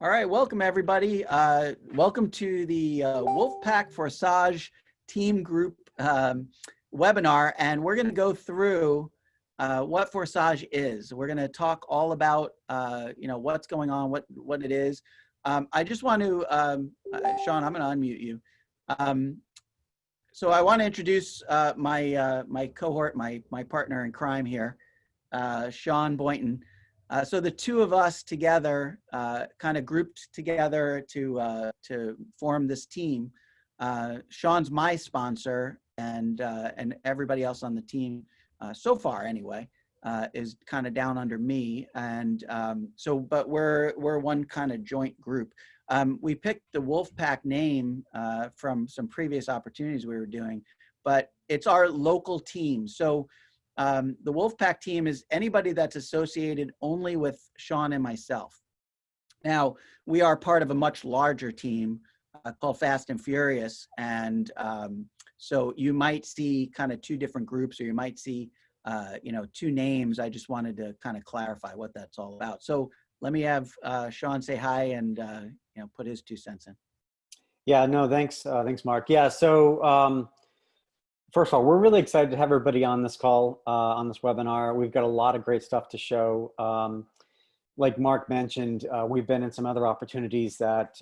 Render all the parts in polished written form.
All right, welcome everybody. Welcome to the Wolfpack Forsage team group webinar, and we're going to go through what Forsage is. We're going to talk all about what's going on, what it is. I just want to, Sean, I'm going to unmute you. So I want to introduce my cohort, my partner in crime here, Sean Boynton. So the two of us together, kind of grouped together to form this team. Sean's my sponsor, and everybody else on the team, so far anyway, is kind of down under me. And but we're one kind of joint group. We picked the Wolfpack name from some previous opportunities we were doing, but it's our local team. So the Wolfpack team is anybody that's associated only with Sean and myself. Now, we are part of a much larger team called Fast and Furious. And so you might see kind of two different groups, or you might see, two names. I just wanted to kind of clarify what that's all about. So let me have Sean say hi and, put his 2 cents in. Yeah, no, thanks. Thanks, Mark. Yeah, so first of all, we're really excited to have everybody on this call, on this webinar. We've got a lot of great stuff to show. Like Mark mentioned, we've been in some other opportunities that,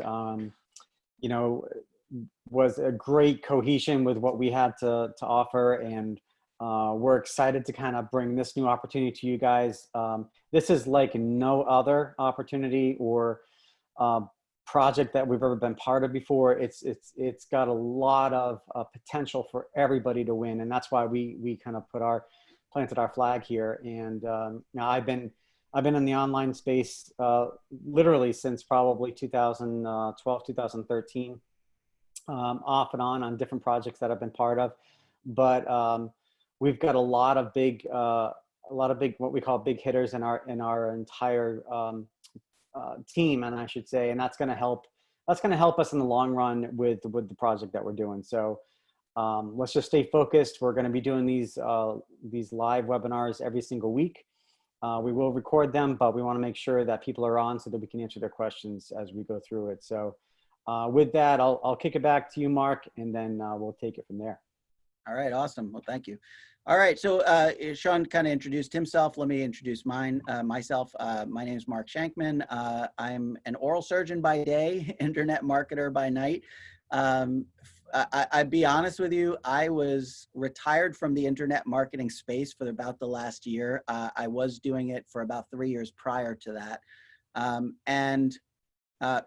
was a great cohesion with what we had to offer. And we're excited to kind of bring this new opportunity to you guys. This is like no other opportunity or project that we've ever been part of before. It's got a lot of potential for everybody to win, and that's why we kind of planted our flag here. And now I've been in the online space literally since probably 2012, 2013, off and on different projects that I've been part of. But we've got a lot of big what we call big hitters in our entire team, and I should say, and that's going to help us in the long run with the project that we're doing. So let's just stay focused. We're going to be doing these live webinars every single week. We will record them, but we want to make sure that people are on so that we can answer their questions as we go through it. So with that, I'll kick it back to you, Mark, and then we'll take it from there. All right, awesome. Well, thank you. All right, so Sean kind of introduced himself. Let me introduce myself. My name is Mark Shankman. I'm an oral surgeon by day, internet marketer by night. I'd be honest with you, I was retired from the internet marketing space for about the last year. I was doing it for about 3 years prior to that.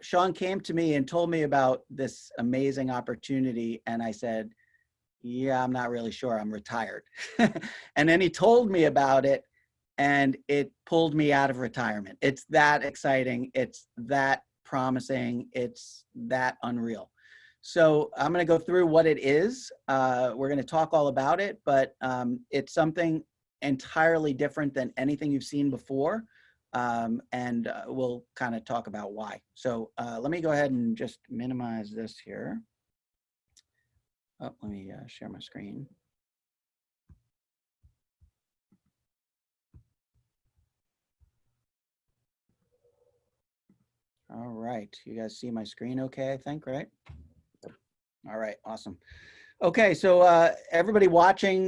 Sean came to me and told me about this amazing opportunity, and I said, yeah, I'm not really sure, I'm retired. And then he told me about it, and it pulled me out of retirement. It's that exciting. It's that promising. It's that unreal. So I'm going to go through what it is. We're going to talk all about it, but it's something entirely different than anything you've seen before. And we'll kind of talk about why. So let me go ahead and just minimize this here. Oh, let me share my screen. All right, you guys see my screen okay, I think, right? All right, awesome. Okay, so everybody watching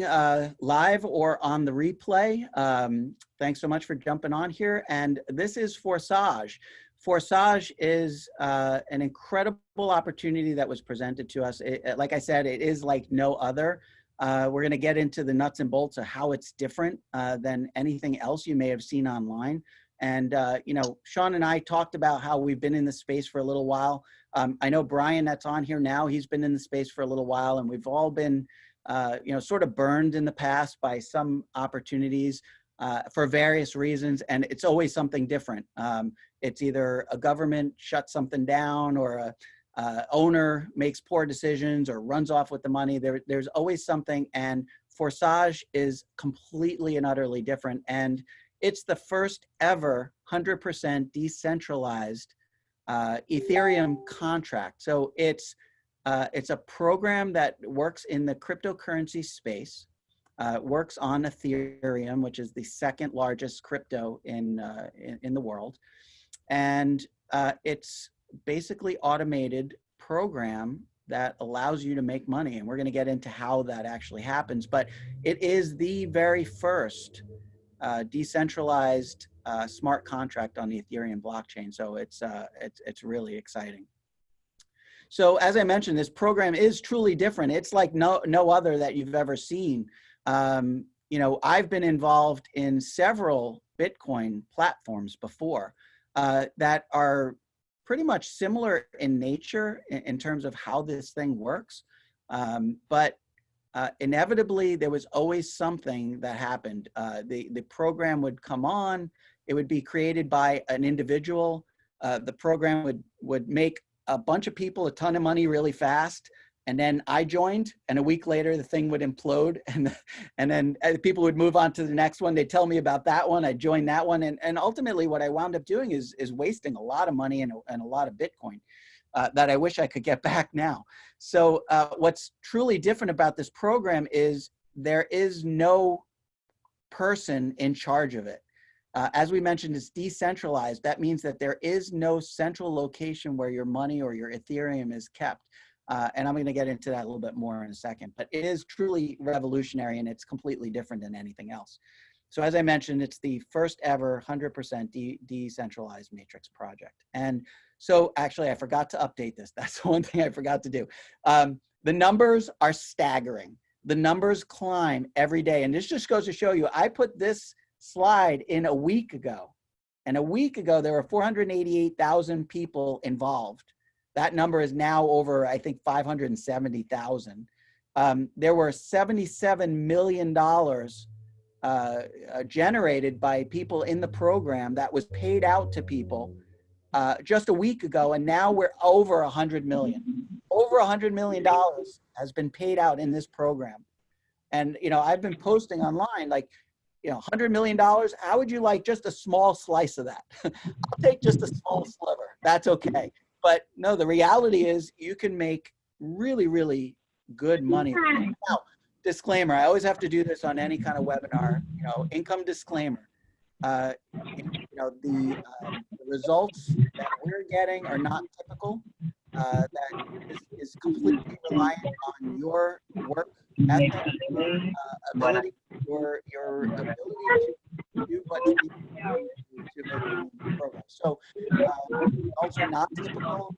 live or on the replay, thanks so much for jumping on here. And this is Forsage. Forsage is an incredible opportunity that was presented to us. Like I said, it is like no other. We're going to get into the nuts and bolts of how it's different than anything else you may have seen online. And, Sean and I talked about how we've been in the space for a little while. I know Brian that's on here now, he's been in the space for a little while, and we've all been, sort of burned in the past by some opportunities for various reasons. And it's always something different. It's either a government shuts something down, or a owner makes poor decisions or runs off with the money. There's always something, and Forsage is completely and utterly different. And it's the first ever 100% decentralized Ethereum contract. So it's a program that works in the cryptocurrency space, works on Ethereum, which is the second largest crypto in the world. And it's basically automated program that allows you to make money. And we're going to get into how that actually happens. But it is the very first decentralized smart contract on the Ethereum blockchain. So it's really exciting. So as I mentioned, this program is truly different. It's like no other that you've ever seen. You know, I've been involved in several Bitcoin platforms before that are pretty much similar in nature in terms of how this thing works. But inevitably, there was always something that happened. The program would come on, it would be created by an individual. The program would make a bunch of people a ton of money really fast. And then I joined, and a week later, the thing would implode. And then people would move on to the next one. They'd tell me about that one. I'd join that one. And ultimately, what I wound up doing is wasting a lot of money and a lot of Bitcoin that I wish I could get back now. So what's truly different about this program is there is no person in charge of it. As we mentioned, it's decentralized. That means that there is no central location where your money or your Ethereum is kept. And I'm going to get into that a little bit more in a second. But it is truly revolutionary, and it's completely different than anything else. So as I mentioned, it's the first ever 100% decentralized matrix project. And so actually, I forgot to update this. That's the one thing I forgot to do. The numbers are staggering. The numbers climb every day. And this just goes to show you, I put this slide in a week ago. And a week ago, there were 488,000 people involved. That number is now over, I think, 570,000. There were $77 million generated by people in the program that was paid out to people just a week ago, and now we're over 100 million. Over $100 million has been paid out in this program. And, you know, I've been posting online, like, you know, $100 million, how would you like just a small slice of that? I'll take just a small sliver. That's okay. But no, the reality is you can make really, really good money. Now, disclaimer, I always have to do this on any kind of webinar, you know, income disclaimer. You know, the results that we're getting are not typical. That is completely reliant on your work ethic, your ability, your ability to do what you need to make the program. So also not typical.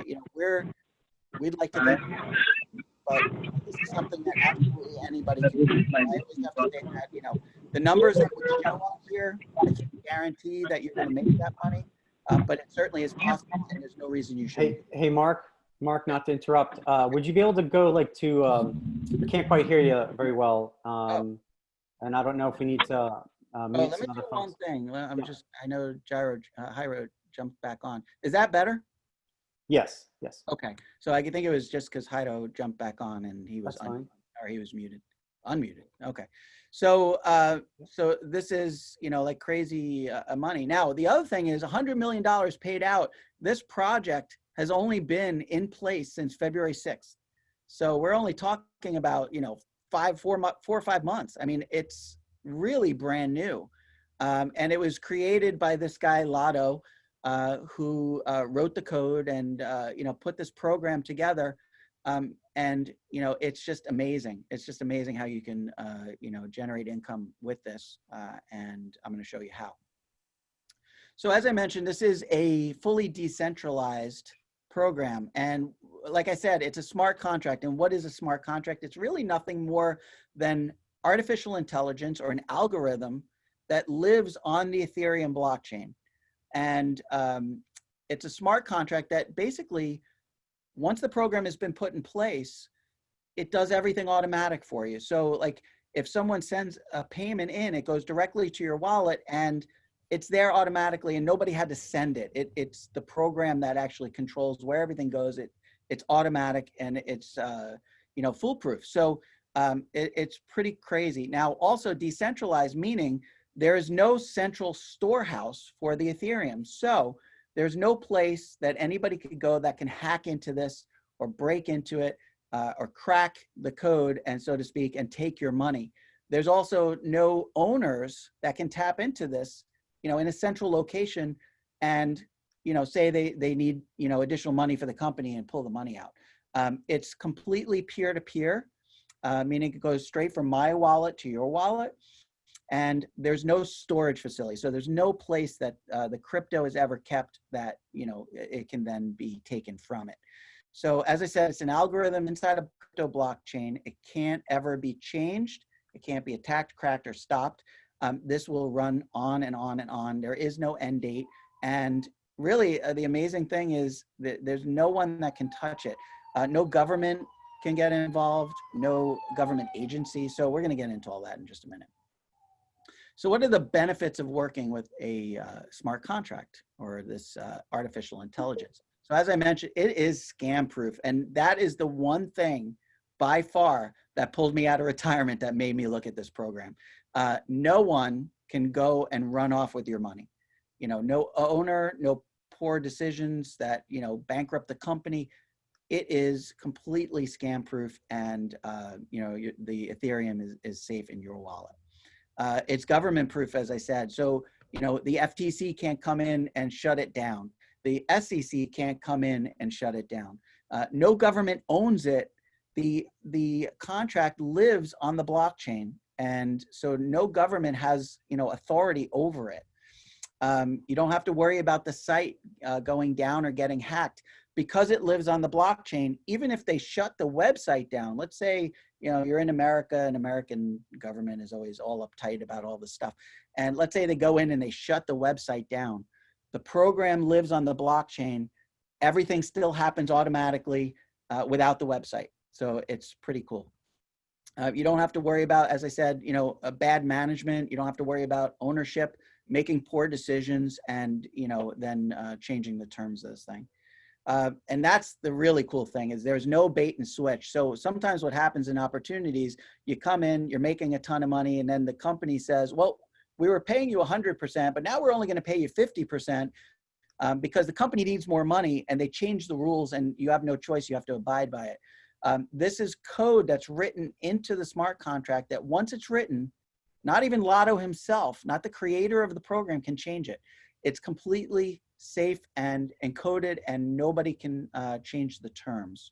You know, we'd like to think, but this is something that absolutely anybody can do. I always have to say that, you know, the numbers that we show up here, I can't guarantee that you're going to make that money, but it certainly is possible, and there's no reason you shouldn't. Hey, Mark, not to interrupt. Would you be able to go like to, I can't quite hear you very well. And I don't know if we need to mute let me some do other one folks. thing. I know Hyro jumped back on. Is that better? Yes. Okay. So I think it was just because Hyro jumped back on and he was he was muted, unmuted. Okay. So so this is, you know, like crazy money. Now, the other thing is $100 million paid out. This project has only been in place since February 6th. So we're only talking about, you know, 4 or 5 months. I mean, it's really brand new. And it was created by this guy, Lotto, who wrote the code and, you know, put this program together. And, you know, it's just amazing. It's just amazing how you can, you know, generate income with this. And I'm going to show you how. So as I mentioned, this is a fully decentralized program. And like I said, it's a smart contract. And what is a smart contract? It's really nothing more than artificial intelligence or an algorithm that lives on the Ethereum blockchain. And it's a smart contract that basically, once the program has been put in place, it does everything automatic for you. So like if someone sends a payment in, it goes directly to your wallet and it's there automatically and nobody had to send it. It's the program that actually controls where everything goes. It's automatic and it's you know, foolproof. So it's pretty crazy. Now also decentralized, meaning there is no central storehouse for the Ethereum. So there's no place that anybody could go that can hack into this or break into it or crack the code, and so to speak, and take your money. There's also no owners that can tap into this, you know, in a central location and say they need, additional money for the company and pull the money out. It's completely peer-to-peer, meaning it goes straight from my wallet to your wallet. And there's no storage facility. So there's no place that the crypto is ever kept that, it can then be taken from it. So as I said, it's an algorithm inside a crypto blockchain. It can't ever be changed. It can't be attacked, cracked, or stopped. This will run on and on and on. There is no end date. And really, the amazing thing is that there's no one that can touch it. No government can get involved, no government agency. So we're going to get into all that in just a minute. So what are the benefits of working with a smart contract or this artificial intelligence? So as I mentioned, it is scam proof. And that is the one thing by far that pulled me out of retirement that made me look at this program. No one can go and run off with your money. No owner, no poor decisions that, bankrupt the company. It is completely scam proof, and the Ethereum is safe in your wallet. It's government proof, as I said. So, the FTC can't come in and shut it down. The SEC can't come in and shut it down. No government owns it. The contract lives on the blockchain. And so no government has, authority over it. You don't have to worry about the site going down or getting hacked because it lives on the blockchain. Even if they shut the website down, let's say, you're in America and American government is always all uptight about all this stuff. And let's say they go in and they shut the website down. The program lives on the blockchain. Everything still happens automatically without the website. So it's pretty cool. You don't have to worry about, as I said, a bad management. You don't have to worry about ownership, making poor decisions, and, then changing the terms of this thing. And that's the really cool thing is there's no bait and switch. So sometimes what happens in opportunities, you come in, you're making a ton of money, and then the company says, well, we were paying you 100%, but now we're only going to pay you 50% because the company needs more money, and they change the rules and you have no choice. You have to abide by it. This is code that's written into the smart contract that once it's written, not even Lotto himself, not the creator of the program, can change it. It's completely safe and encoded, and nobody can change the terms.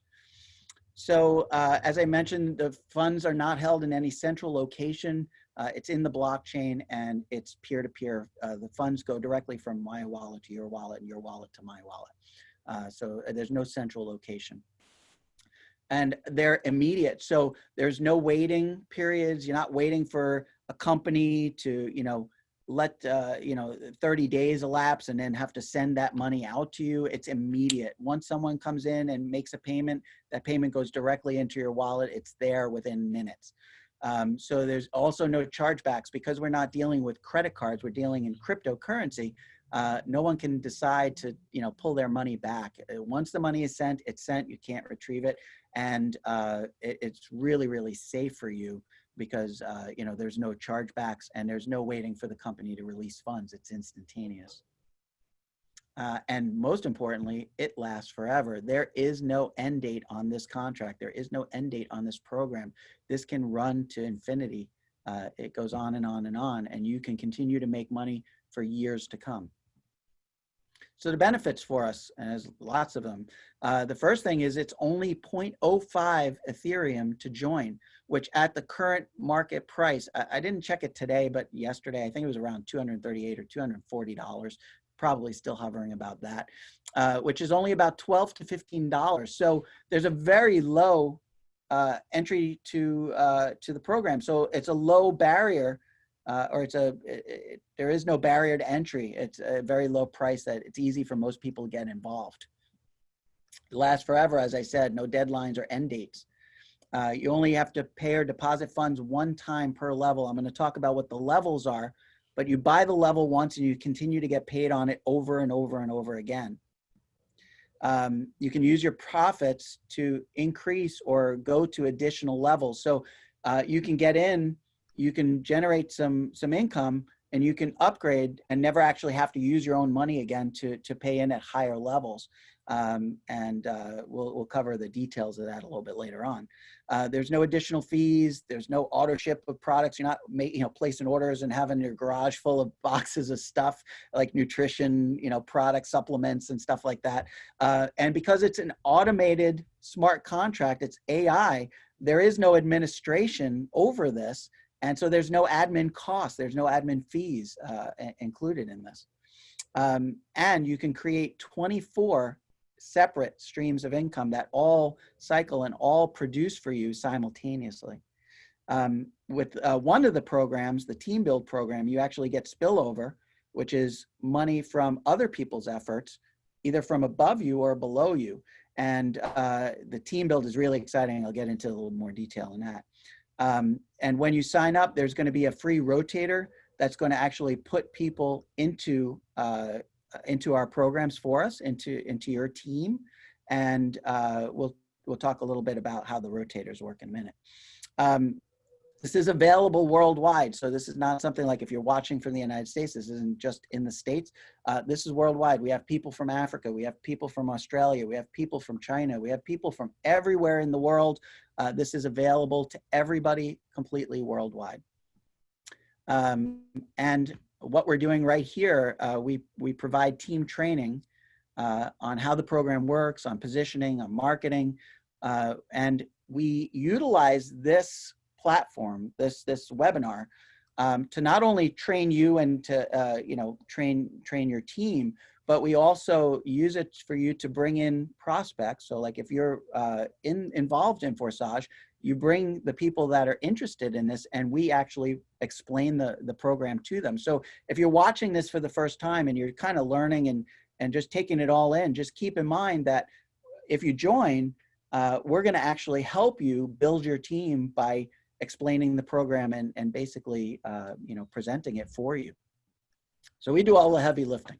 So as I mentioned, the funds are not held in any central location. It's in the blockchain, and it's peer-to-peer. The funds go directly from my wallet to your wallet and your wallet to my wallet. So there's no central location. And they're immediate. So there's no waiting periods. You're not waiting for a company to, let 30 days elapse and then have to send that money out to you. It's immediate. Once someone comes in and makes a payment, that payment goes directly into your wallet. It's there within minutes. So there's also no chargebacks because we're not dealing with credit cards. We're dealing in cryptocurrency. No one can decide to, pull their money back. Once the money is sent, it's sent. You can't retrieve it. And it's really, really safe for you because, there's no chargebacks and there's no waiting for the company to release funds. It's instantaneous. And most importantly, it lasts forever. There is no end date on this contract. There is no end date on this program. This can run to infinity. It goes on and on and on, and you can continue to make money for years to come. So the benefits for us, and there's lots of them. The first thing is it's only 0.05 Ethereum to join, which at the current market price, I didn't check it today, but yesterday, I think it was around $238 or $240, probably still hovering about that, which is only about $12 to $15. So there's a very low entry to the program. So it's a low barrier. There is no barrier to entry. It's a very low price that it's easy for most people to get involved. It lasts forever, as I said, no deadlines or end dates. You only have to pay or deposit funds one time per level. I'm going to talk about what the levels are, but you buy the level once and you continue to get paid on it over and over and over again. You can use your profits to increase or go to additional levels. So you can get in, you can generate some income and you can upgrade and never actually have to use your own money again to pay in at higher levels. We'll cover the details of that a little bit later on. There's no additional fees. There's no auto ship of products. You're not placing orders and having your garage full of boxes of stuff like nutrition, product supplements and stuff like that. And because it's an automated smart contract, it's AI, there is no administration over this. And so there's no admin costs. There's no admin fees included in this. And you can create 24 separate streams of income that all cycle and all produce for you simultaneously. With one of the programs, the team build program, you actually get spillover, which is money from other people's efforts, either from above you or below you. And the team build is really exciting. I'll get into a little more detail on that. And when you sign up, there's going to be a free rotator that's going to actually put people into our programs for us, into your team. And we'll talk a little bit about how the rotators work in a minute. This is available worldwide. So this is not something like if you're watching from the United States, this isn't just in the States. This is worldwide. We have people from Africa. We have people from Australia. We have people from China. We have people from everywhere in the world. This is available to everybody completely worldwide. And what we're doing right here, we provide team training on how the program works, on positioning, on marketing, and we utilize this platform, this webinar, to not only train you and to train your team, but we also use it for you to bring in prospects. So like if you're involved in Forsage, you bring the people that are interested in this, and we actually explain the program to them. So if you're watching this for the first time and you're kind of learning and just taking it all in, just keep in mind that if you join, we're going to actually help you build your team by explaining the program and basically presenting it for you. So we do all the heavy lifting.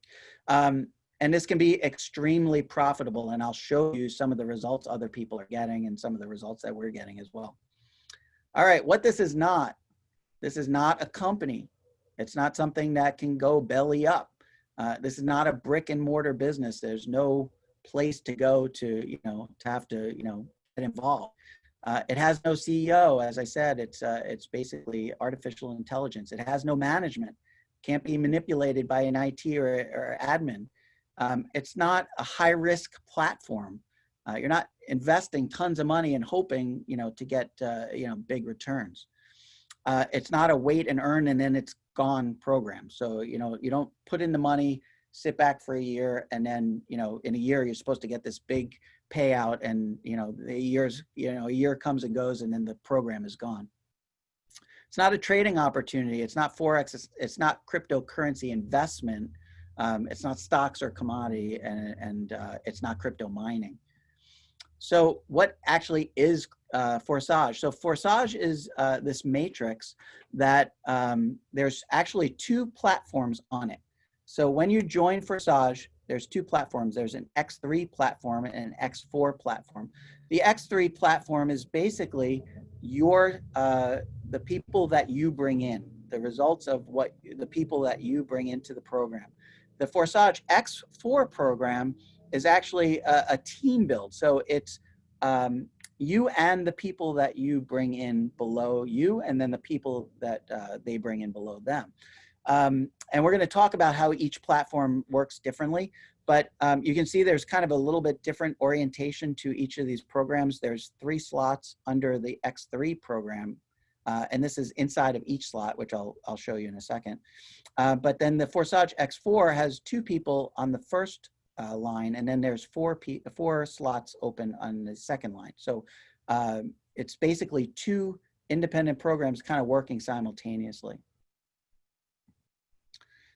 And this can be extremely profitable, and I'll show you some of the results other people are getting and some of the results that we're getting as well. All right, what this is not a company. It's not something that can go belly up. This is not a brick and mortar business. There's no place to go to have to get involved. It has no CEO. As I said, it's basically artificial intelligence. It has no management. Can't be manipulated by an IT or admin. It's not a high-risk platform. You're not investing tons of money and hoping, to get, big returns. It's not a wait and earn and then it's gone program. So, you don't put in the money, sit back for a year, and then, in a year, you're supposed to get this big payout, and, a year comes and goes, and then the program is gone. It's not a trading opportunity. It's not Forex. It's not cryptocurrency investment. It's not stocks or commodity, and it's not crypto mining. So what actually is Forsage? So Forsage is this matrix that there's actually two platforms on it. So when you join Forsage, there's two platforms. There's an X3 platform and an X4 platform. The X3 platform is basically the people that you bring in, the results of the people that you bring into the program. The Forsage X4 program is actually a team build. So it's you and the people that you bring in below you, and then the people that they bring in below them. And we're going to talk about how each platform works differently, but you can see there's kind of a little bit different orientation to each of these programs. There's 3 slots under the X3 program, and this is inside of each slot, which I'll show you in a second. But then the Forsage X4 has 2 people on the first line, and then there's 4 slots open on the second line. So it's basically 2 independent programs kind of working simultaneously.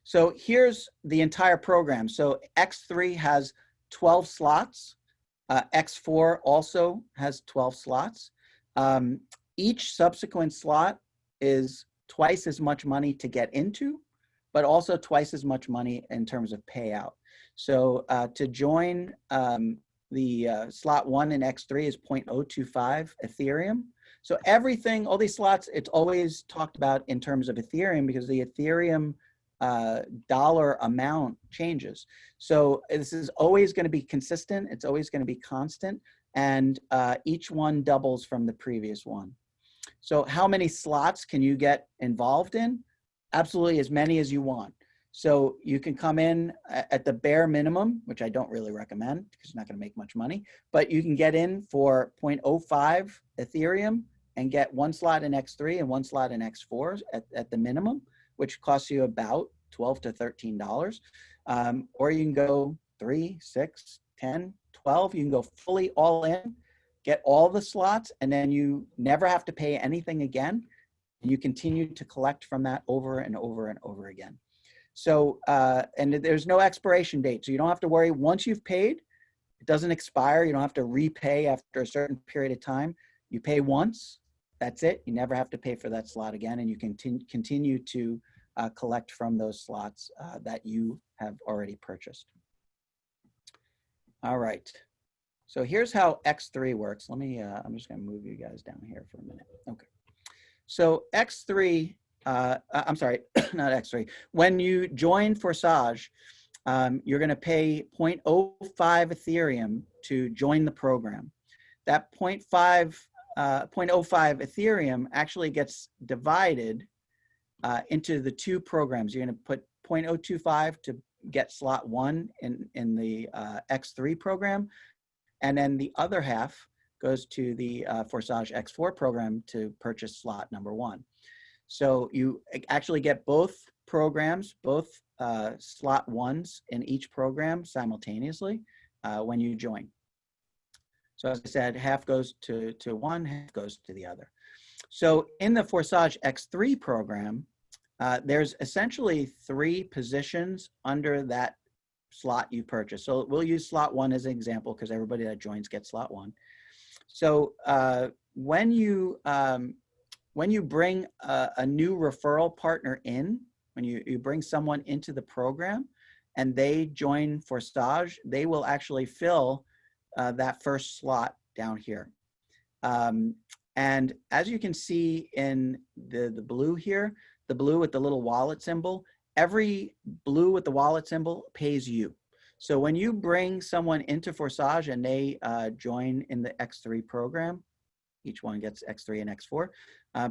So here's the entire program. So X3 has 12 slots. X4 also has 12 slots. Each subsequent slot is twice as much money to get into, but also twice as much money in terms of payout. So to join the slot 1 in X3 is 0.025 Ethereum. So everything, all these slots, it's always talked about in terms of Ethereum because the Ethereum dollar amount changes. So this is always going to be consistent. It's always going to be constant. And each one doubles from the previous one. So how many slots can you get involved in? Absolutely as many as you want. So you can come in at the bare minimum, which I don't really recommend because you're not going to make much money, but you can get in for 0.05 Ethereum and get one slot in X3 and one slot in X4 at the minimum, which costs you about $12 to $13. Or you can go 3, 6, 10, 12. You can go fully all in, get all the slots, and then you never have to pay anything again. And you continue to collect from that over and over and over again. So, and there's no expiration date. So you don't have to worry. Once you've paid, it doesn't expire. You don't have to repay after a certain period of time. You pay once, that's it. You never have to pay for that slot again. And you can continue to collect from those slots that you have already purchased. All right. So here's how X3 works. Let me, I'm just gonna move you guys down here for a minute. Okay. So X3, I'm sorry, not X3. When you join Forsage, you're gonna pay 0.05 Ethereum to join the program. That 0.05 Ethereum actually gets divided into the two programs. You're gonna put 0.025 to get slot 1 in the X3 program, and then the other half goes to the Forsage X4 program to purchase slot number 1. So you actually get both programs, both slot 1s in each program simultaneously when you join. So as I said, half goes to one, half goes to the other. So in the Forsage X3 program, there's essentially 3 positions under that slot you purchase. So we'll use slot 1 as an example because everybody that joins gets slot 1. So when you bring a new referral partner in, when you bring someone into the program and they join Forsage, they will actually fill that first slot down here. And as you can see in the blue here, the blue with the little wallet symbol, every blue with the wallet symbol pays you. So when you bring someone into Forsage and they join in the X3 program, each one gets X3 and X4.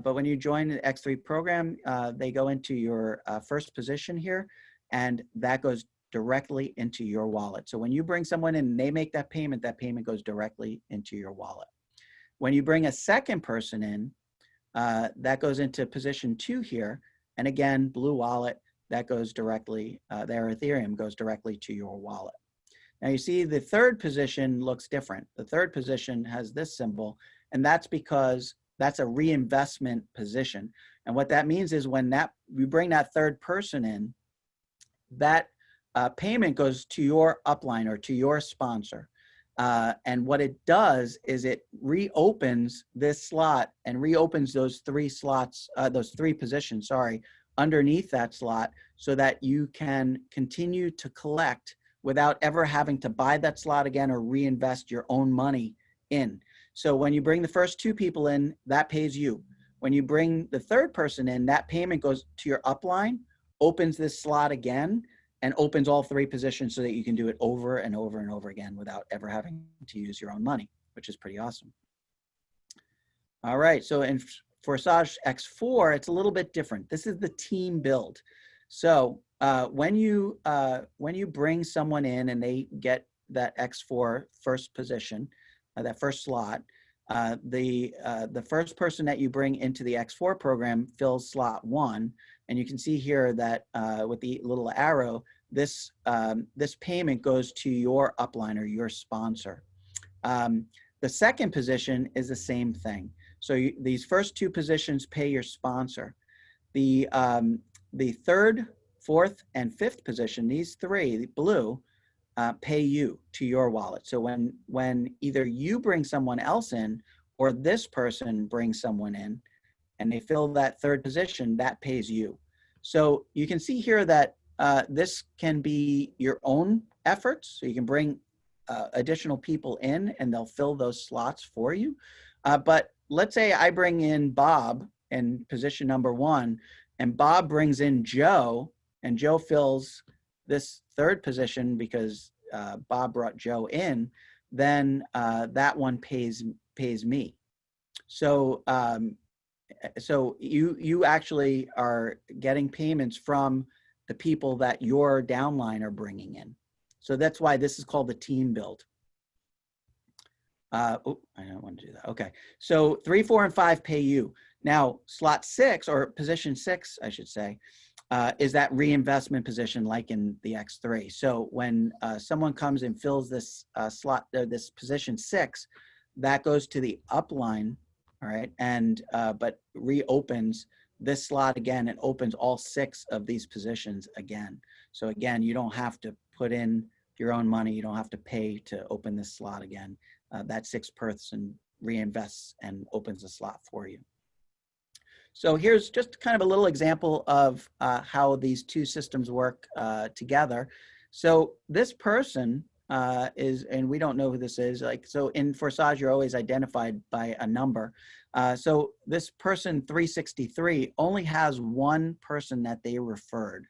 But when you join the X3 program, they go into your first position here, and that goes directly into your wallet. So when you bring someone in and they make that payment goes directly into your wallet. When you bring a second person in, that goes into position 2 here. And again, blue wallet, that goes directly, their Ethereum goes directly to your wallet. Now you see the third position looks different. The third position has this symbol, and that's because that's a reinvestment position. And what that means is when you bring that third person in, that payment goes to your upline or to your sponsor. And what it does is it reopens this slot and reopens those 3 slots, those 3 positions, sorry, underneath that slot so that you can continue to collect without ever having to buy that slot again or reinvest your own money in. So when you bring the first 2 people in, that pays you. When you bring the third person in, that payment goes to your upline, opens this slot again, and opens all 3 positions so that you can do it over and over and over again without ever having to use your own money, which is pretty awesome. All right, so in Forsage X4, it's a little bit different. This is the team build. So when you bring someone in and they get that X4 first position, that first slot, the first person that you bring into the X4 program fills slot 1, and you can see here that with the little arrow, this payment goes to your upline or your sponsor. The second position is the same thing. So these first 2 positions pay your sponsor. The third, fourth, and fifth position, these 3, the blue, pay you to your wallet. So when either you bring someone else in or this person brings someone in and they fill that third position, that pays you. So you can see here that this can be your own efforts. So you can bring additional people in and they'll fill those slots for you. But let's say I bring in Bob in position number 1 and Bob brings in Joe and Joe fills this third position because Bob brought Joe in, then that one pays me. So so you actually are getting payments from the people that your downline are bringing in. So that's why this is called the team build. Oh, I don't want to do that. Okay. So 3, 4, and 5 pay you. Now, slot 6, or position 6, I should say, is that reinvestment position like in the X3. So when someone comes and fills this slot, this position 6, that goes to the upline, all right, and but reopens this slot again and opens all 6 of these positions again. So again, you don't have to put in your own money. You don't have to pay to open this slot again. That 6th person reinvests and opens a slot for you. So here's just kind of a little example of how these two systems work together. So this person is, and we don't know who this is, like, so in Forsage, you're always identified by a number. So this person 363 only has one person that they referred.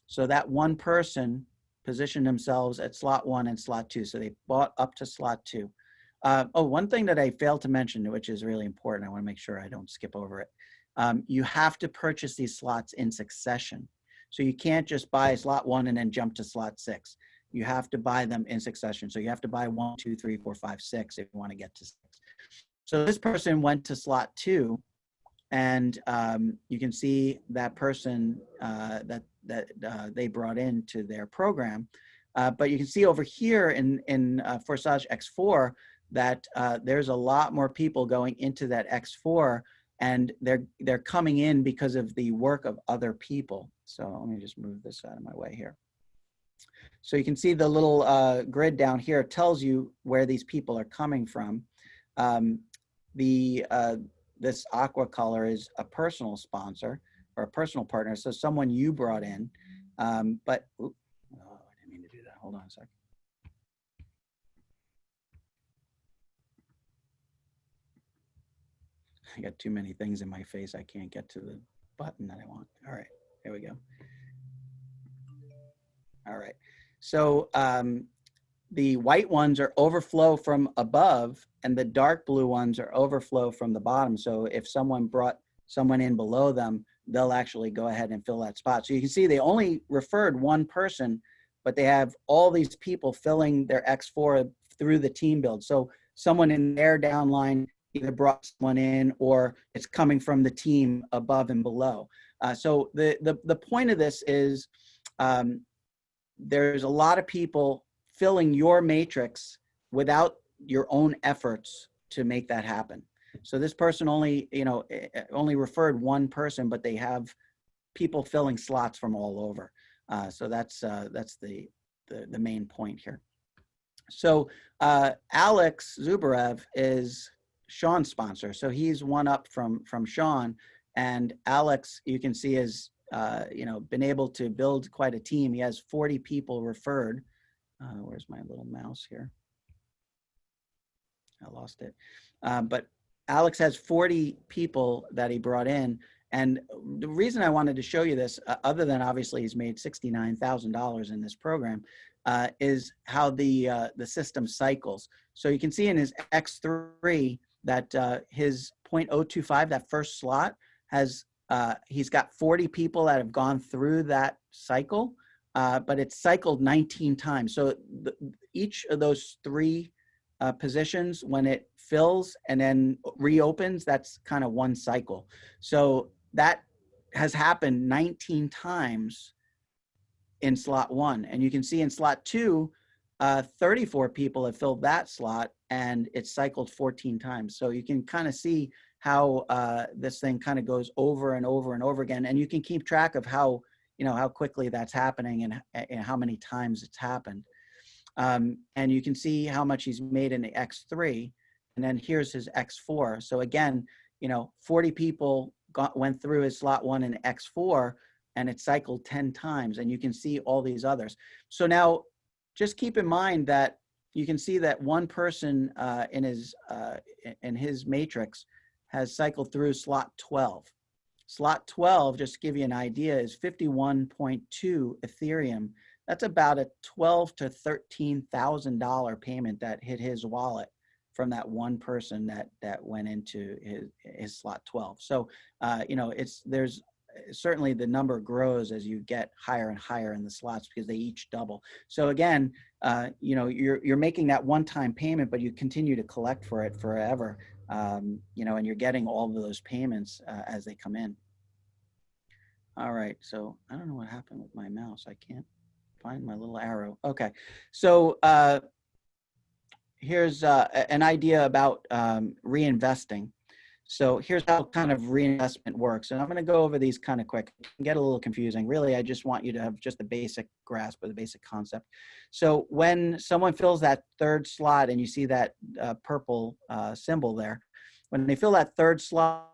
So that one person positioned themselves at slot 1 and slot 2. So they bought up to slot 2. Oh, one thing that I failed to mention, which is really important, I want to make sure I don't skip over it. You have to purchase these slots in succession. So you can't just buy slot 1 and then jump to slot 6. You have to buy them in succession. So you have to buy 1, 2, 3, 4, 5, 6 if you want to get to 6. So this person went to slot 2, and you can see that person that they brought into their program. But you can see over here in Forsage X4 that there's a lot more people going into that X4, and they're coming in because of the work of other people. So let me just move this out of my way here. So you can see the little grid down here tells you where these people are coming from. This aqua color is a personal sponsor or a personal partner, so someone you brought in. But oops, oh, I didn't mean to do that. Hold on a second. I got too many things in my face. I can't get to the button that I want. All right, here we go. All right, so the white ones are overflow from above, and the dark blue ones are overflow from the bottom. So if someone brought someone in below them, they'll actually go ahead and fill that spot. So you can see they only referred one person, but they have all these people filling their X4 through the team build. So someone in their downline either brought someone in, or it's coming from the team above and below. So the point of this is there's a lot of people filling your matrix without your own efforts to make that happen. So this person only referred one person, but they have people filling slots from all over. So that's the main point here. So Alex Zubarev is Sean's sponsor. So he's one up from Sean, and Alex, you can see, has been able to build quite a team. He has 40 people referred. Where's my little mouse here? I lost it. But Alex has 40 people that he brought in. And the reason I wanted to show you this, other than obviously he's made $69,000 in this program, is how the system cycles. So you can see in his X3 that his 0.025, that first slot, has he's got 40 people that have gone through that cycle, but it's cycled 19 times. So each of those 3 positions, when it fills and then reopens, that's kind of one cycle. So that has happened 19 times in slot 1. And you can see in slot 2, 34 people have filled that slot, and it's cycled 14 times. So you can kind of see how this thing kind of goes over and over and over again. And you can keep track of how quickly that's happening and how many times it's happened. And you can see how much he's made in the X3, and then here's his X4. So again, 40 people went through his slot 1 in X4, and it cycled 10 times, and you can see all these others. So now just keep in mind that you can see that one person in his matrix has cycled through slot 12. Slot 12, just to give you an idea, is 51.2 Ethereum. That's about a $12,000 to $13,000 payment that hit his wallet from that one person that went into his slot 12. So, you know, there's certainly the number grows as you get higher and higher in the slots because they each double. So again, you know, you're making that one-time payment, but you continue to collect for it forever. You know, and you're getting all of those payments as they come in. All right, so I don't know what happened with my mouse. I can't find my little arrow. Okay, so here's an idea about reinvesting. So here's how kind of reinvestment works. And I'm going to go over these kind of quick. It can get a little confusing. Really, I just want you to have just a basic grasp of the basic concept. So when someone fills that third slot and you see that purple symbol there, when they fill that third slot,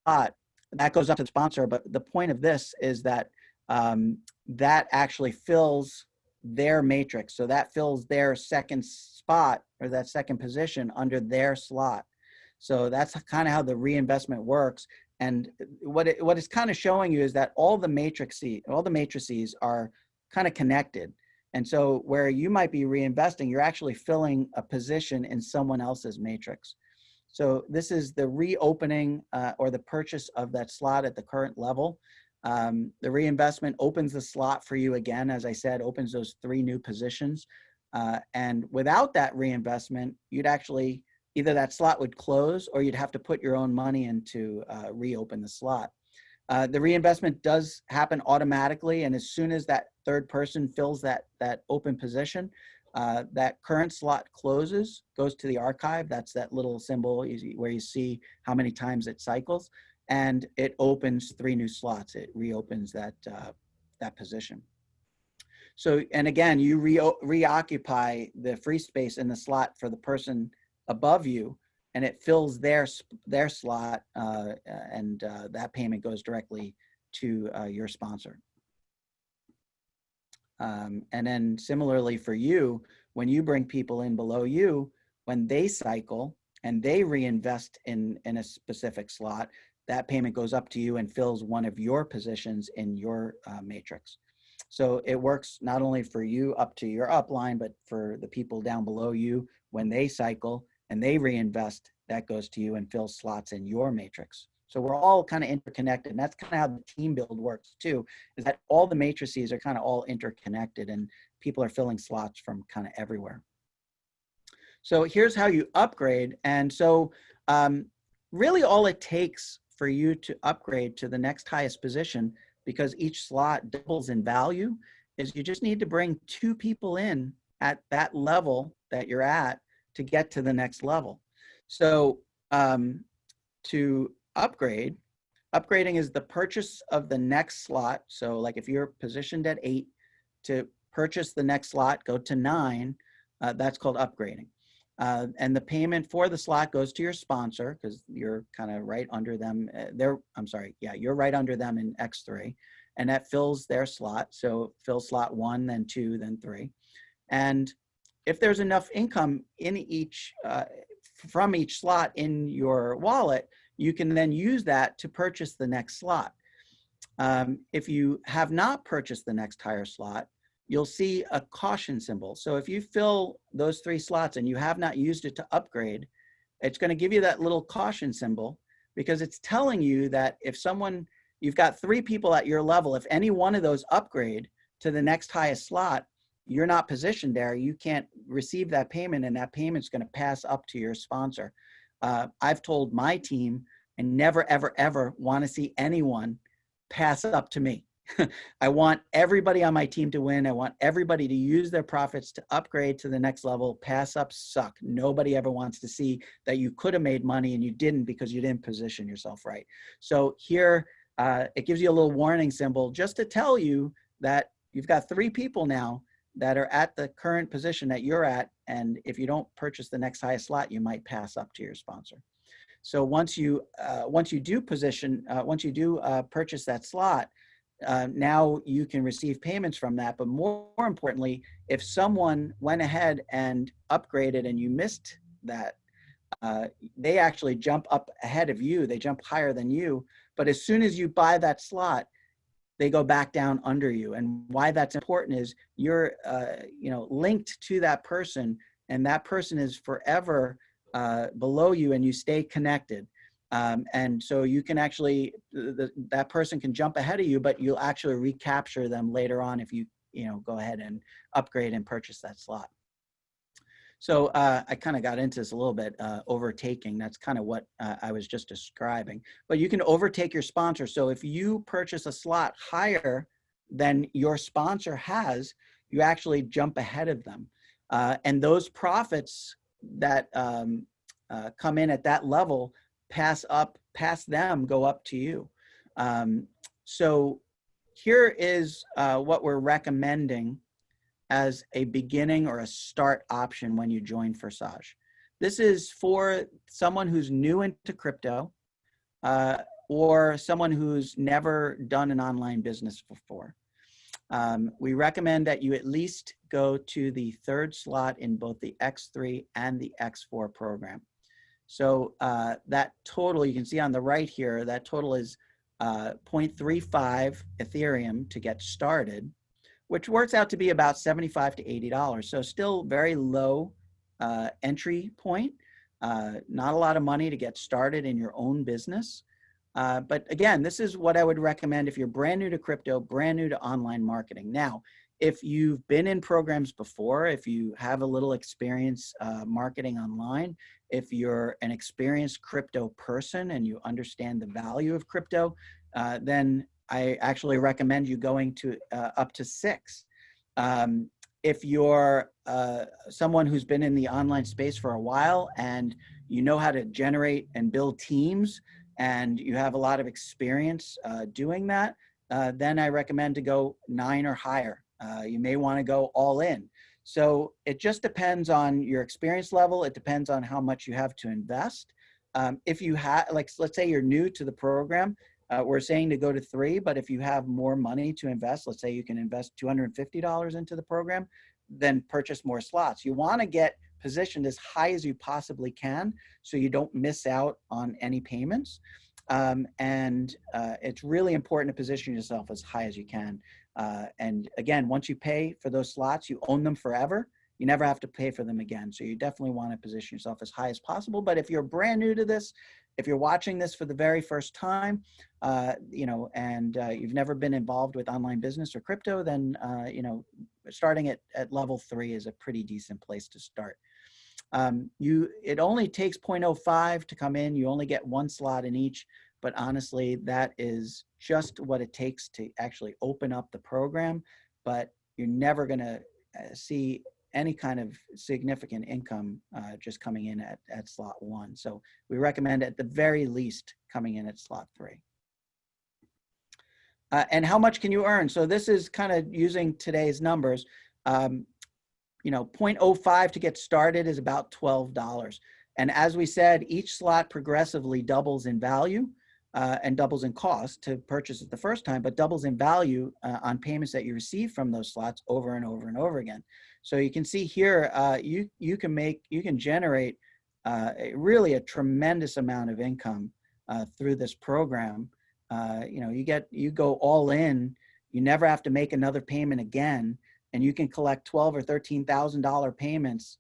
that goes up to the sponsor. But the point of this is that that actually fills their matrix. So that fills their second spot or that second position under their slot. So that's kind of how the reinvestment works. And what it's kind of showing you is that all the matrices are kind of connected. And so where you might be reinvesting, you're actually filling a position in someone else's matrix. So this is the reopening or the purchase of that slot at the current level. The reinvestment opens the slot for you again, as I said, opens those 3 new positions. And without that reinvestment, you'd actually, either that slot would close or you'd have to put your own money in to reopen the slot. The reinvestment does happen automatically. And as soon as that third person fills that open position, that current slot closes, goes to the archive. That's that little symbol where you see how many times it cycles. And it opens 3 new slots. It reopens that position. So, and again, you reoccupy the free space in the slot for the person above you, and it fills their slot, and that payment goes directly to your sponsor. And then similarly for you, when you bring people in below you, when they cycle and they reinvest in a specific slot, that payment goes up to you and fills one of your positions in your matrix. So it works not only for you up to your upline, but for the people down below you, when they cycle and they reinvest, that goes to you and fills slots in your matrix. So we're all kind of interconnected. And that's kind of how the team build works too, is that all the matrices are kind of all interconnected and people are filling slots from kind of everywhere. So here's how you upgrade. And so really all it takes for you to upgrade to the next highest position, because each slot doubles in value, is you just need to bring 2 people in at that level that you're at to get to the next level. So to upgrading is the purchase of the next slot. So like if you're positioned at 8, to purchase the next slot, go to 9, that's called upgrading. And the payment for the slot goes to your sponsor because you're kind of right under them. You're right under them in X3, and that fills their slot. So fill slot 1, then 2, then 3. And if there's enough income in each, from each slot in your wallet, you can then use that to purchase the next slot. If you have not purchased the next higher slot, you'll see a caution symbol. So if you fill those 3 slots and you have not used it to upgrade, it's going to give you that little caution symbol, because it's telling you that if you've got 3 people at your level, if any one of those upgrade to the next highest slot, you're not positioned there. You can't receive that payment, and that payment's going to pass up to your sponsor. I've told my team I never, ever, ever want to see anyone pass up to me. I want everybody on my team to win. I want everybody to use their profits to upgrade to the next level. Pass ups suck. Nobody ever wants to see that you could have made money and you didn't because you didn't position yourself right. So here, it gives you a little warning symbol just to tell you that you've got 3 people now that are at the current position that you're at. And if you don't purchase the next highest slot, you might pass up to your sponsor. So once you do purchase that slot, now you can receive payments from that. But more importantly, if someone went ahead and upgraded and you missed that, they actually jump up ahead of you. They jump higher than you. But as soon as you buy that slot, they go back down under you. And why that's important is you're, linked to that person, and that person is forever below you, and you stay connected. And so you can actually, that person can jump ahead of you, but you'll actually recapture them later on if you go ahead and upgrade and purchase that slot. So I kind of got into this a little bit, overtaking. That's kind of what I was just describing. But you can overtake your sponsor. So if you purchase a slot higher than your sponsor has, you actually jump ahead of them. And those profits that come in at that level past them, go up to you. So here is what we're recommending as a beginning or a start option when you join Forsage. This is for someone who's new into crypto or someone who's never done an online business before. We recommend that you at least go to the third slot in both the X3 and the X4 program. So that total, you can see on the right here, that total is 0.35 Ethereum to get started, which works out to be about $75 to $80. So still very low entry point, not a lot of money to get started in your own business. But again, this is what I would recommend if you're brand new to crypto, brand new to online marketing. Now, if you've been in programs before, if you have a little experience marketing online, if you're an experienced crypto person and you understand the value of crypto, then I actually recommend you going to up to 6. If you're someone who's been in the online space for a while and you know how to generate and build teams and you have a lot of experience doing that, then I recommend to go 9 or higher. You may want to go all in. So it just depends on your experience level. It depends on how much you have to invest. If you have, like, let's say you're new to the program, we're saying to go to 3, but if you have more money to invest, let's say you can invest $250 into the program, then purchase more slots. You want to get positioned as high as you possibly can so you don't miss out on any payments. It's really important to position yourself as high as you can. And again, once you pay for those slots, you own them forever. You never have to pay for them again. So you definitely want to position yourself as high as possible. But if you're brand new to this, if you're watching this for the very first time, you've never been involved with online business or crypto, then, starting at level 3 is a pretty decent place to start. It only takes 0.05 to come in. You only get 1 slot in each, but honestly, that is just what it takes to actually open up the program. But you're never going to see any kind of significant income just coming in at slot 1. So we recommend at the very least coming in at slot 3. And how much can you earn? So this is kind of using today's numbers. 0.05 to get started is about $12. And as we said, each slot progressively doubles in value and doubles in cost to purchase it the first time, but doubles in value on payments that you receive from those slots over and over and over again. So you can see here, you can generate really a tremendous amount of income through this program. You go all in, you never have to make another payment again, and you can collect $12,000 or $13,000 payments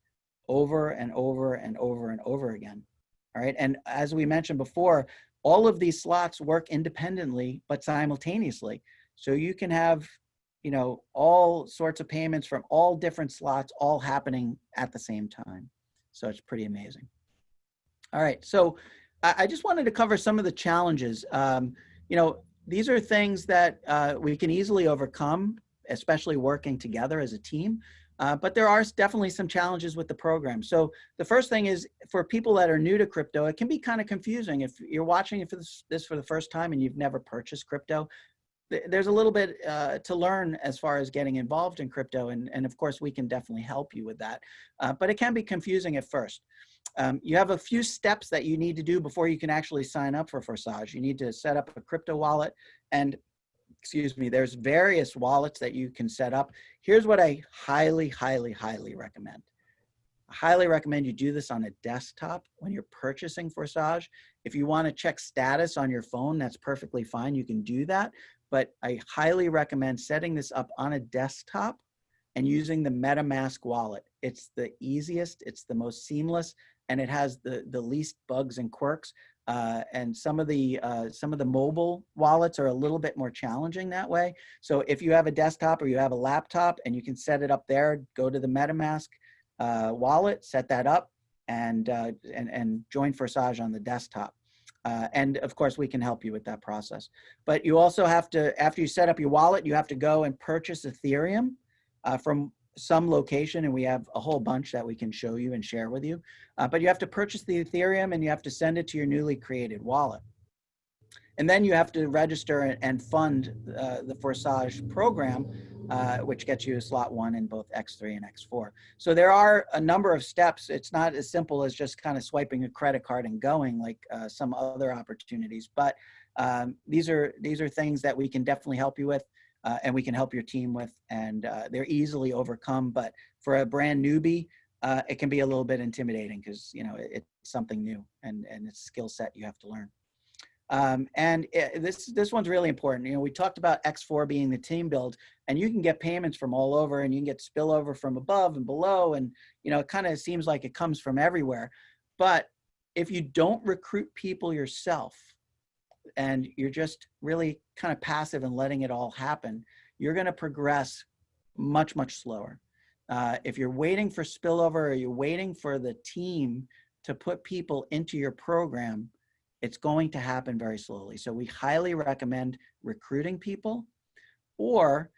over and over and over and over again. All right. And as we mentioned before, all of these slots work independently, but simultaneously. So you can have, all sorts of payments from all different slots, all happening at the same time. So it's pretty amazing. All right. So I just wanted to cover some of the challenges. These are things that we can easily overcome, especially working together as a team. But there are definitely some challenges with the program. So the first thing is, for people that are new to crypto, it can be kind of confusing. If you're watching this for the first time and you've never purchased crypto, there's a little bit to learn as far as getting involved in crypto. And of course, we can definitely help you with that. But it can be confusing at first. You have a few steps that you need to do before you can actually sign up for Forsage. You need to set up a crypto wallet, and there's various wallets that you can set up. Here's what I highly, highly, highly recommend. I highly recommend you do this on a desktop when you're purchasing Forsage. If you want to check status on your phone, that's perfectly fine. You can do that. But I highly recommend setting this up on a desktop and using the MetaMask wallet. It's the easiest, it's the most seamless, and it has the least bugs and quirks. And some of the mobile wallets are a little bit more challenging that way. So if you have a desktop or you have a laptop and you can set it up there, go to the MetaMask wallet, set that up, and join Forsage on the desktop. And of course, we can help you with that process. But you also have to, after you set up your wallet, you have to go and purchase Ethereum from some location, and we have a whole bunch that we can show you and share with you. But you have to purchase the Ethereum and you have to send it to your newly created wallet. And then you have to register and fund the Forsage program, which gets you a slot 1 in both X3 and X4. So there are a number of steps. It's not as simple as just kind of swiping a credit card and going like some other opportunities. But these are things that we can definitely help you with. And we can help your team with, and they're easily overcome. But for a brand newbie, it can be a little bit intimidating because it's something new and it's a skill set you have to learn. This one's really important. We talked about X4 being the team build, and you can get payments from all over, and you can get spillover from above and below, and it kind of seems like it comes from everywhere. But if you don't recruit people yourself, and you're just really kind of passive and letting it all happen, you're going to progress much, much slower. If you're waiting for spillover or you're waiting for the team to put people into your program, it's going to happen very slowly. So we highly recommend recruiting people, or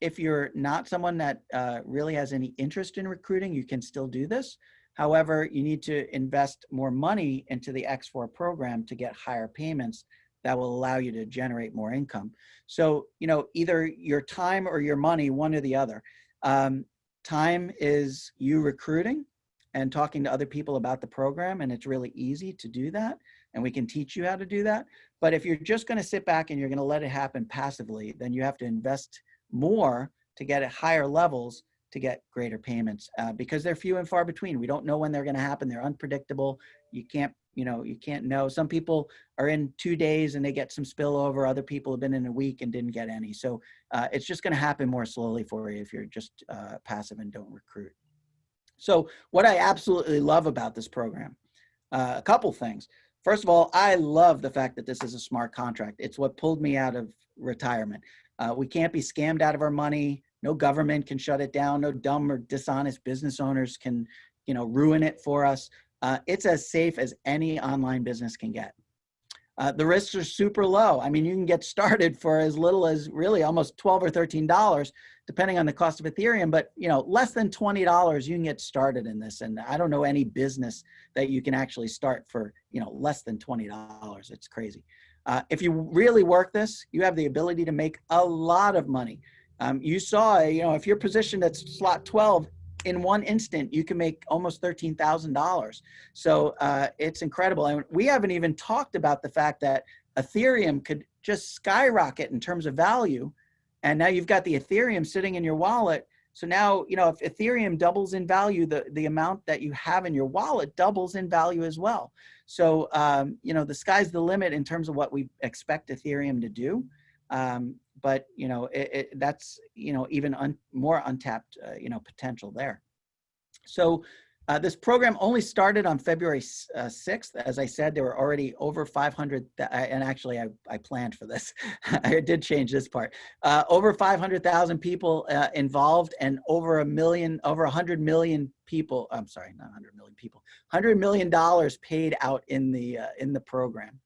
if you're not someone that really has any interest in recruiting, you can still do this. However, you need to invest more money into the X4 program to get higher payments that will allow you to generate more income. So, either your time or your money, one or the other. Time is you recruiting and talking to other people about the program, and it's really easy to do that, and we can teach you how to do that. But if you're just going to sit back and you're going to let it happen passively, then you have to invest more to get at higher levels to get greater payments because they're few and far between. We don't know when they're going to happen. They're unpredictable. You can't know. Some people are in 2 days and they get some spillover. Other people have been in a week and didn't get any. So it's just going to happen more slowly for you if you're just passive and don't recruit. So what I absolutely love about this program, a couple things. First of all, I love the fact that this is a smart contract. It's what pulled me out of retirement. We can't be scammed out of our money. No government can shut it down. No dumb or dishonest business owners can, ruin it for us. It's as safe as any online business can get. The risks are super low. I mean, you can get started for as little as really almost $12 or $13, depending on the cost of Ethereum. But less than $20, you can get started in this. And I don't know any business that you can actually start for less than $20. It's crazy. If you really work this, you have the ability to make a lot of money. You saw, if you're positioned at slot 12, in one instant, you can make almost $13,000. So it's incredible. And we haven't even talked about the fact that Ethereum could just skyrocket in terms of value. And now you've got the Ethereum sitting in your wallet. So now, if Ethereum doubles in value, the amount that you have in your wallet doubles in value as well. So, the sky's the limit in terms of what we expect Ethereum to do. But that's even more untapped potential there. So this program only started on February 6th. As I said, there were already over 500, and actually I planned for this. I did change this part. Over 500,000 people involved, and over 100 million people. I'm sorry, not 100 million people. $100 million paid out in the program,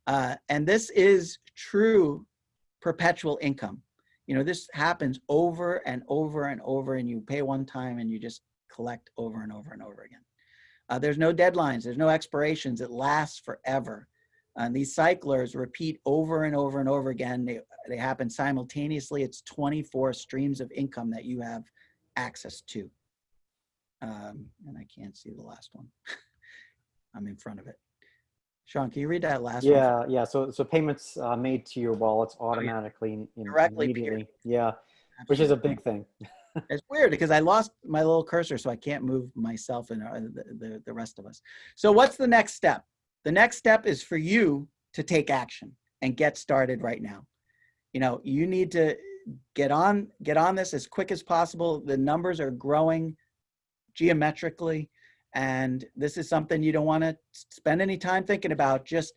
and this is true perpetual income. This happens over and over and over, and you pay one time and you just collect over and over and over again. There's no deadlines. There's no expirations. It lasts forever. And these cyclers repeat over and over and over again. They happen simultaneously. It's 24 streams of income that you have access to. And I can't see the last one. I'm in front of it. Sean, can you read that last one? Yeah. So payments made to your wallets automatically directly, immediately. period. Yeah, absolutely. Which is a big thing. It's weird because I lost my little cursor, so I can't move myself and the rest of us. So what's the next step? The next step is for you to take action and get started right now. You know, you need to get on this as quick as possible. The numbers are growing geometrically, and this is something you don't want to spend any time thinking about. Just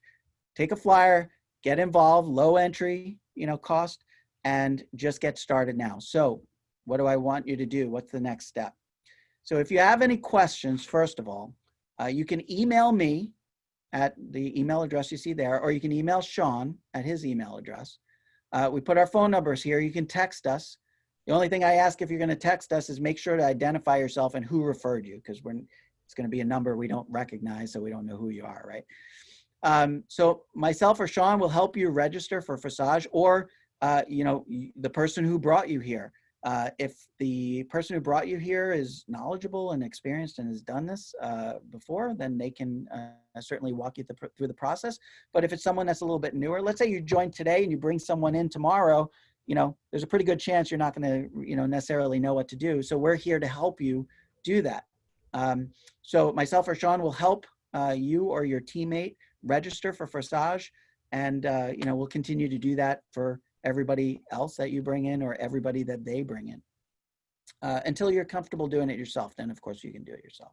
take a flyer, get involved, low entry, cost, and just get started now. So what do I want you to do? What's the next step? So if you have any questions, first of all, you can email me at the email address you see there, or you can email Sean at his email address. We put our phone numbers here. You can text us. The only thing I ask if you're going to text us is make sure to identify yourself and who referred you, because it's going to be a number we don't recognize, so we don't know who you are, right? So myself or Sean will help you register for Forsage, or the person who brought you here. If the person who brought you here is knowledgeable and experienced and has done this before, then they can certainly walk you through the process. But if it's someone that's a little bit newer, let's say you join today and you bring someone in tomorrow, there's a pretty good chance you're not going to, necessarily know what to do. So we're here to help you do that. So myself or Sean will help you or your teammate register for Forsage, and we'll continue to do that for everybody else that you bring in or everybody that they bring in until you're comfortable doing it yourself. Then of course you can do it yourself.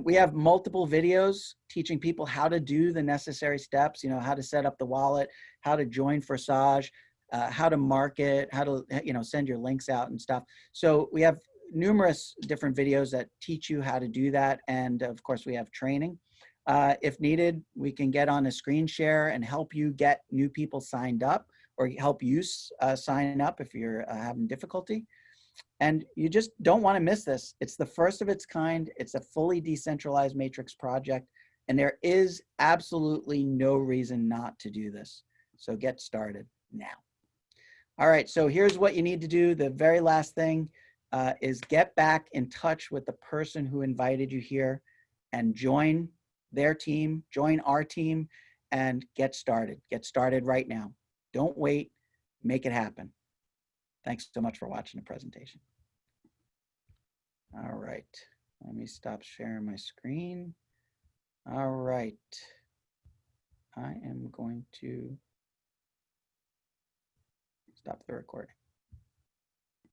We have multiple videos teaching people how to do the necessary steps, how to set up the wallet, how to join Forsage, how to market, how to send your links out and stuff. So we have numerous different videos that teach you how to do that, and of course we have training. If needed, we can get on a screen share and help you get new people signed up, or help you sign up if you're having difficulty. And you just don't want to miss this. It's the first of its kind. It's a fully decentralized matrix project, and there is absolutely no reason not to do this. So get started now. All right, so here's what you need to do. The very last thing is get back in touch with the person who invited you here and join their team, join our team, and get started. Get started right now. Don't wait, make it happen. Thanks so much for watching the presentation. All right, let me stop sharing my screen. All right, I am going to stop the recording.